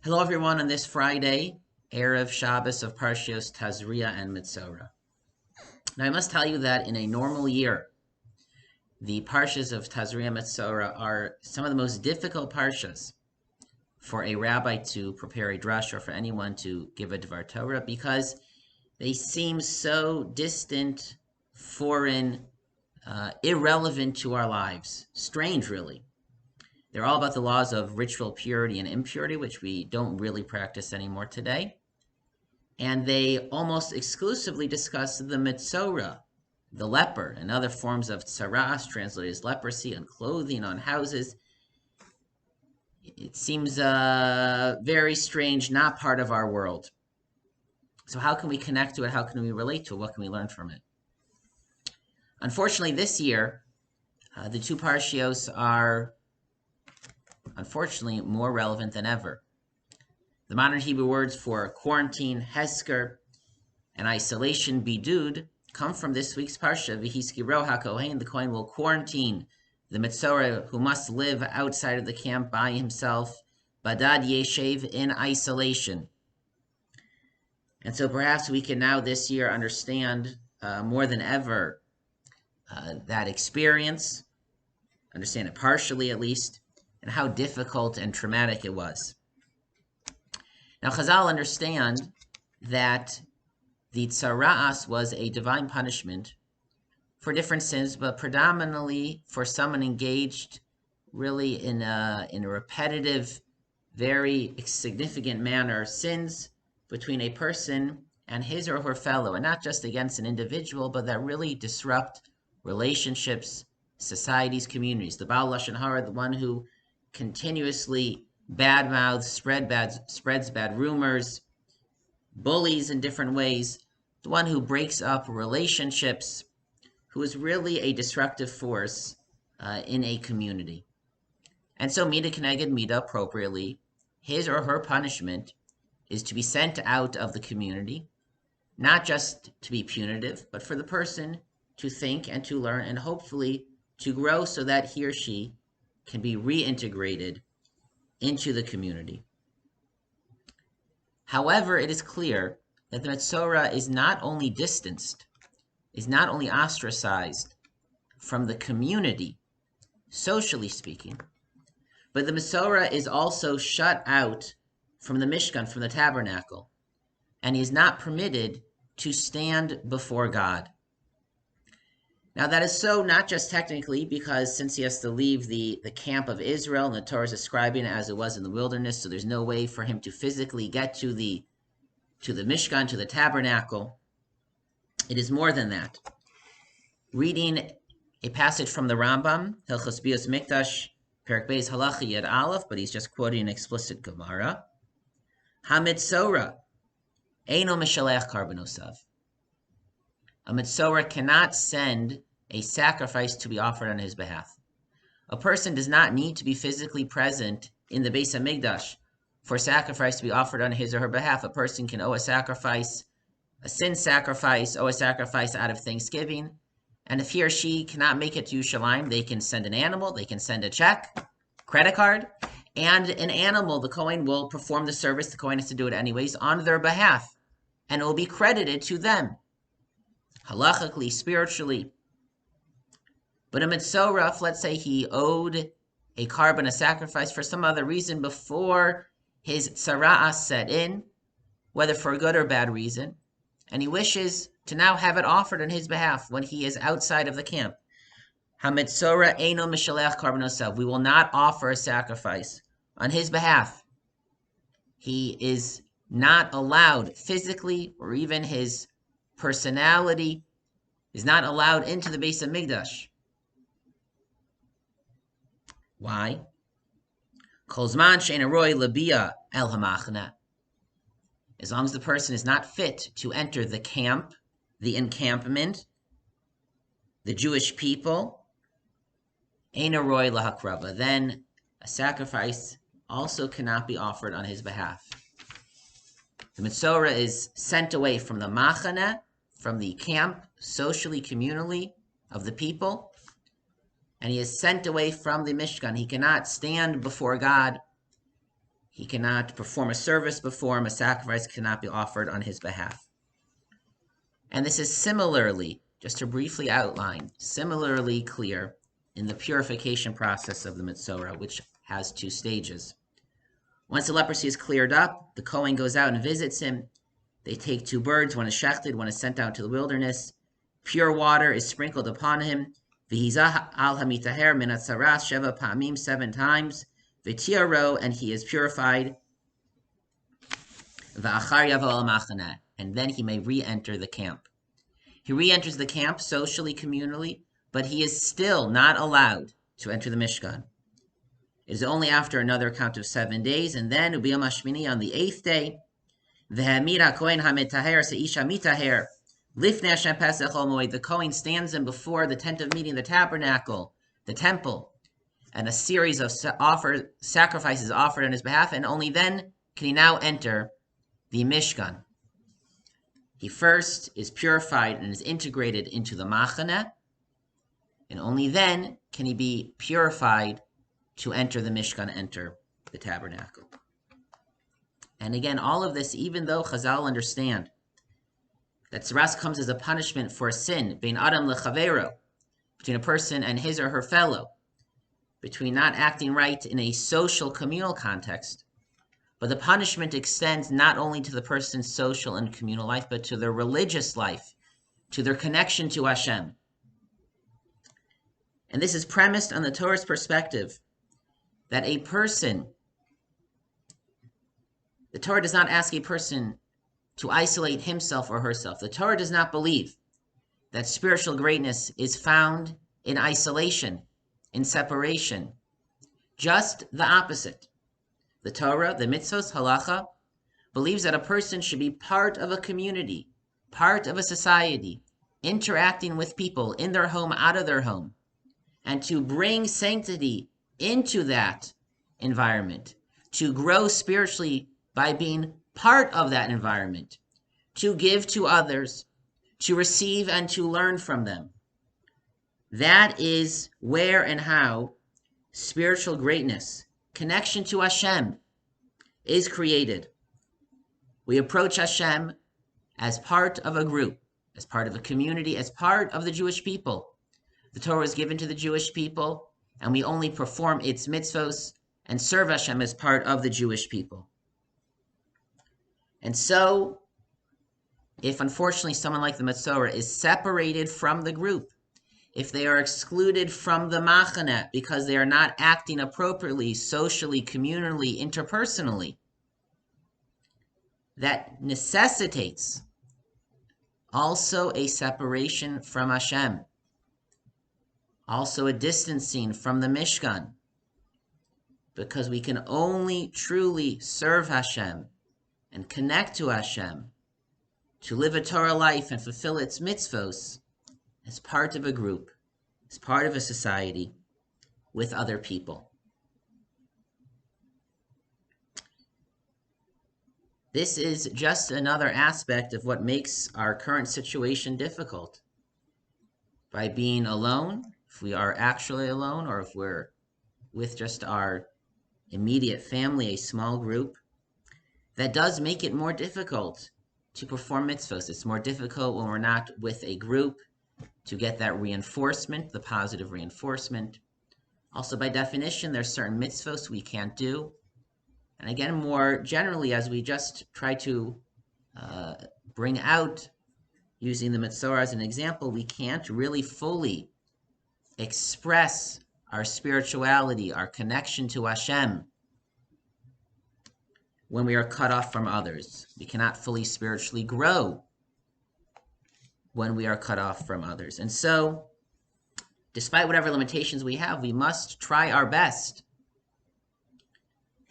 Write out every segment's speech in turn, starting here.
Hello, everyone, on this Friday, Erev Shabbos of Parshas Tazria-Metzora. Now, I must tell you that in a normal year, the Parshas of Tazria-Metzora are some of the most difficult Parshas for a rabbi to prepare a drush or for anyone to give a Dvar Torah because they seem so distant, foreign, irrelevant to our lives. Strange, really. They're all about the laws of ritual purity and impurity, which we don't really practice anymore today. And they almost exclusively discuss the Metzora, the leper, and other forms of tsaras, translated as leprosy, on clothing, on houses. It seems very strange, not part of our world. So how can we connect to it? How can we relate to it? What can we learn from it? Unfortunately, this year, the two parshios are unfortunately more relevant than ever. The modern Hebrew words for quarantine, hesker, and isolation, bidud, come from this week's Parsha, V'hiskiro HaKohen, the Kohen will quarantine the Metzora who must live outside of the camp by himself, Badad Yeshev, in isolation. And so perhaps we can now this year understand more than ever that experience, understand it partially at least, and how difficult and traumatic it was. Now, Chazal understand that the tzara'as was a divine punishment for different sins, but predominantly for someone engaged really in a repetitive, very significant manner, sins between a person and his or her fellow, and not just against an individual, but that really disrupt relationships, societies, communities. The Baal Lashon Hara, the one who continuously badmouths, spreads bad rumors, bullies in different ways, the one who breaks up relationships, who is really a destructive force in a community. And so Mida Keneged Mida, appropriately, his or her punishment is to be sent out of the community, not just to be punitive, but for the person to think and to learn and hopefully to grow so that he or she can be reintegrated into the community. However, it is clear that the Metzora is not only distanced, is not only ostracized from the community, socially speaking, but the Metzora is also shut out from the Mishkan, from the tabernacle, and he is not permitted to stand before God. Now, that is so not just technically, because since he has to leave the camp of Israel, and the Torah is describing it as it was in the wilderness, so there's no way for him to physically get to the Mishkan, to the tabernacle. It is more than that. Reading a passage from the Rambam, Hilchos Bios Mikdash, Perek Beis Halacha Yed Aleph, but he's just quoting an explicit Gemara. HaMetzora Eino Mishalech Karbonosav. A Metzora cannot send a sacrifice to be offered on his behalf. A person does not need to be physically present in the Beis HaMikdash for sacrifice to be offered on his or her behalf. A person can owe a sacrifice, a sin sacrifice, owe a sacrifice out of thanksgiving. And if he or she cannot make it to Yerushalayim, they can send an animal, they can send a check, credit card, and an animal, the Kohen will perform the service, the Kohen has to do it anyways, on their behalf. And it will be credited to them, halachically, spiritually. But a Metzora, let's say he owed a carbon, a sacrifice for some other reason before his tzara'as set in, whether for a good or bad reason, and he wishes to now have it offered on his behalf when he is outside of the camp. HaMetzora eino mishalech karbonosav. We will not offer a sacrifice on his behalf. He is not allowed physically, or even his personality is not allowed into the Beis HaMikdash. Why? Kol zman she'ein aroi labia el hamachna. As long as the person is not fit to enter the camp, the encampment, the Jewish people, ein aroi lahakrava, then a sacrifice also cannot be offered on his behalf. The Metzora is sent away from the machana, from the camp, socially, communally, of the people, and he is sent away from the Mishkan. He cannot stand before God He cannot perform a service before him. A sacrifice cannot be offered on his behalf. And this is similarly, just to briefly outline, similarly clear in the purification process of the Metzora, which has 2 stages. Once the leprosy is cleared up, the Kohen goes out and visits him. They take 2 birds, one is shechted, one is sent out to the wilderness. Pure water is sprinkled upon him. V'hizah al hamitaher min hatzaras sheva pa'amim, 7 times. V'tiaro, and he is purified. V'achar yavo al machaneh, and then he may re-enter the camp. He re-enters the camp socially, communally, but he is still not allowed to enter the Mishkan. It is only after another count of 7 days, and then ubiyom hashmini, on the 8th day, v'hamid hakohen hamitaher se'ish hamitaher lifnei Hashem pesach ol moed. The Kohen stands in before the tent of meeting, the tabernacle, the temple, and a series of sacrifices offered on his behalf, and only then can he now enter the Mishkan. He first is purified and is integrated into the Machaneh, and only then can he be purified to enter the Mishkan, enter the tabernacle. And again, all of this, even though Chazal understand that Tzaras comes as a punishment for a sin, bein Adam lechavero, between a person and his or her fellow, between not acting right in a social, communal context, but the punishment extends not only to the person's social and communal life, but to their religious life, to their connection to Hashem. And this is premised on the Torah's perspective that a person, the Torah does not ask a person to isolate himself or herself. The Torah does not believe that spiritual greatness is found in isolation, in separation. Just the opposite. The Torah, the mitzvos, halacha, believes that a person should be part of a community, part of a society, interacting with people in their home, out of their home, and to bring sanctity into that environment, to grow spiritually by being part of that environment, to give to others, to receive and to learn from them. That is where and how spiritual greatness, connection to Hashem, is created. We approach Hashem as part of a group, as part of a community, as part of the Jewish people. The Torah is given to the Jewish people, and we only perform its mitzvos and serve Hashem as part of the Jewish people. And so, if unfortunately someone like the Metzora is separated from the group, if they are excluded from the Machaneh because they are not acting appropriately, socially, communally, interpersonally, that necessitates also a separation from Hashem, also a distancing from the Mishkan, because we can only truly serve Hashem and connect to Hashem, to live a Torah life and fulfill its mitzvos, as part of a group, as part of a society, with other people. This is just another aspect of what makes our current situation difficult. By being alone, if we are actually alone, or if we're with just our immediate family, a small group, that does make it more difficult to perform mitzvos. It's more difficult when we're not with a group, to get that reinforcement, the positive reinforcement. Also, by definition, there's certain mitzvos we can't do. And again, more generally, as we just try to bring out, using the Metzora as an example, we can't really fully express our spirituality, our connection to Hashem, when we are cut off from others. We cannot fully spiritually grow when we are cut off from others. And so, despite whatever limitations we have, we must try our best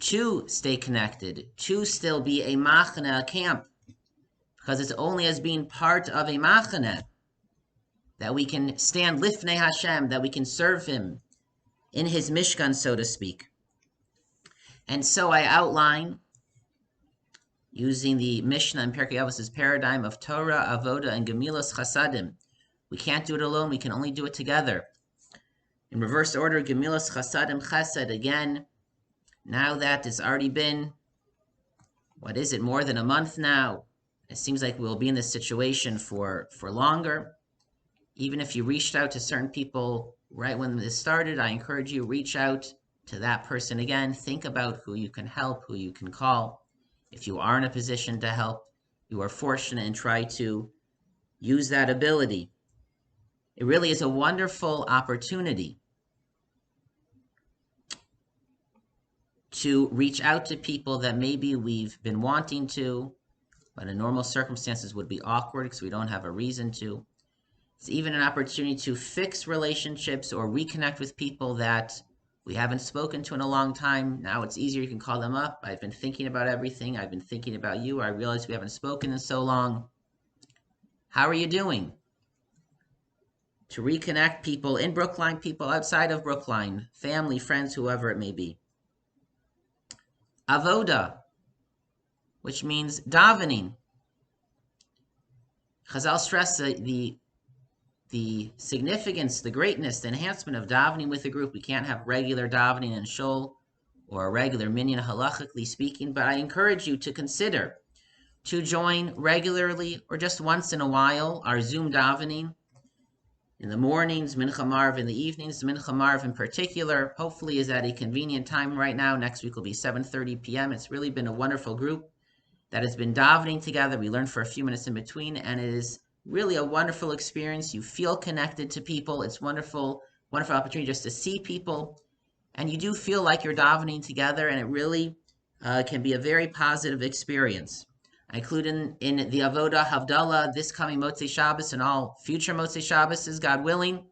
to stay connected, to still be a machaneh, a camp, because it's only as being part of a machaneh that we can stand lifnei Hashem, that we can serve Him in His Mishkan, so to speak. And so I outline, using the Mishnah and Pirkei Avos' paradigm of Torah, Avoda, and Gemilas Chasadim. We can't do it alone, we can only do it together. In reverse order, Gemilas Chasadim, Chesed, again, Now that it's already been, what is it, more than a month now, it seems like we'll be in this situation for longer. Even if you reached out to certain people right when this started, I encourage you, reach out to that person again. Think about who you can help, who you can call. If you are in a position to help, you are fortunate, and try to use that ability. It really is a wonderful opportunity to reach out to people that maybe we've been wanting to, but in normal circumstances would be awkward because we don't have a reason to. It's even an opportunity to fix relationships or reconnect with people that we haven't spoken to in a long time. Now it's easier. You can call them up. I've been thinking about everything. I've been thinking about you. I realize we haven't spoken in so long. How are you doing? To reconnect people in Brookline, people outside of Brookline, family, friends, whoever it may be. Avoda, which means davening. Chazal stress the significance, the greatness, the enhancement of davening with a group. We can't have regular davening in shul or a regular minyan halachically speaking, but I encourage you to consider to join regularly or just once in a while our Zoom davening in the mornings, Mincha Marv in the evenings. Mincha Marv in particular, hopefully is at a convenient time right now. Next week will be 7:30 p.m. It's really been a wonderful group that has been davening together. We learn for a few minutes in between, and it is really a wonderful experience. You feel connected to people. It's wonderful, wonderful opportunity just to see people, and you do feel like you're davening together, and it really can be a very positive experience. I include in the Avoda Havdalah this coming Motzei Shabbos and all future Motzei Shabbos, God willing.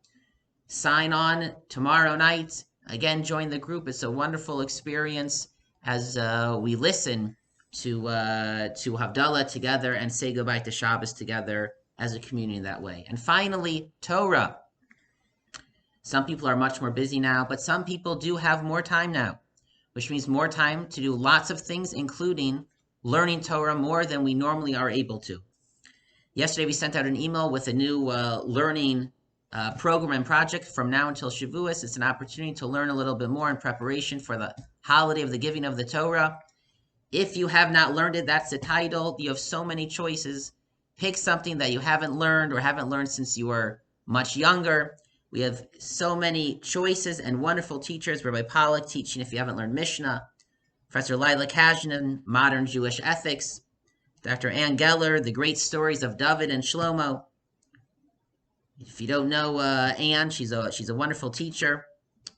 Sign on tomorrow night. Again, join the group. It's a wonderful experience as we listen to Havdalah together and say goodbye to Shabbos together as a community that way. And finally, Torah. Some people are much more busy now, but some people do have more time now, which means more time to do lots of things, including learning Torah more than we normally are able to. Yesterday, we sent out an email with a new learning program and project from now until Shavuos. It's an opportunity to learn a little bit more in preparation for the holiday of the giving of the Torah. If you have not learned it, that's the title. You have so many choices. Pick something that you haven't learned or haven't learned since you were much younger. We have so many choices and wonderful teachers. Rabbi Pollack teaching if you haven't learned Mishnah. Professor Lila Kazhin, Modern Jewish Ethics. Dr. Ann Geller, The Great Stories of David and Shlomo. If you don't know Ann, she's a wonderful teacher.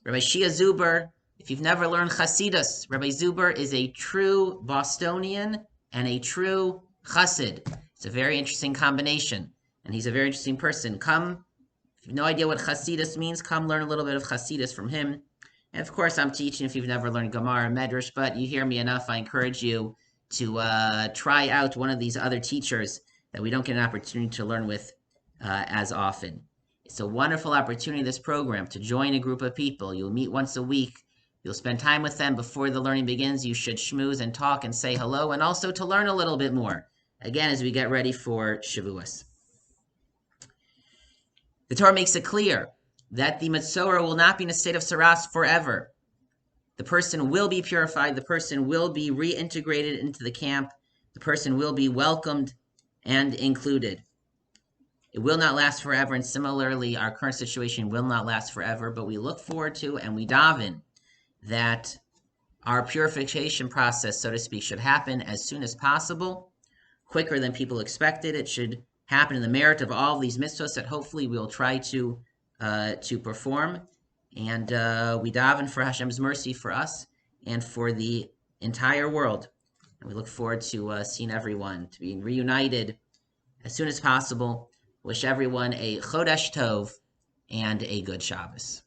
Rabbi Shia Zuber, if you've never learned Hasidus, Rabbi Zuber is a true Bostonian and a true Chassid. It's a very interesting combination, and he's a very interesting person. Come, if you have no idea what Hasidus means, come learn a little bit of Hasidus from him. And of course, I'm teaching if you've never learned Gemara and Medrash, but you hear me enough. I encourage you to try out one of these other teachers that we don't get an opportunity to learn with as often. It's a wonderful opportunity, this program, to join a group of people. You'll meet once a week. You'll spend time with them before the learning begins. You should schmooze and talk and say hello, and also to learn a little bit more, again, as we get ready for Shavuos. The Torah makes it clear that the Metzora will not be in a state of saras forever. The person will be purified. The person will be reintegrated into the camp. The person will be welcomed and included. It will not last forever, and similarly, our current situation will not last forever, but we look forward to and we daven that our purification process, so to speak, should happen as soon as possible, quicker than people expected. It should happen in the merit of all of these mitzvahs that hopefully we'll try to perform, and we daven for Hashem's mercy for us and for the entire world. And we look forward to seeing everyone, to being reunited as soon as possible. Wish everyone a Chodesh Tov and a good Shabbos.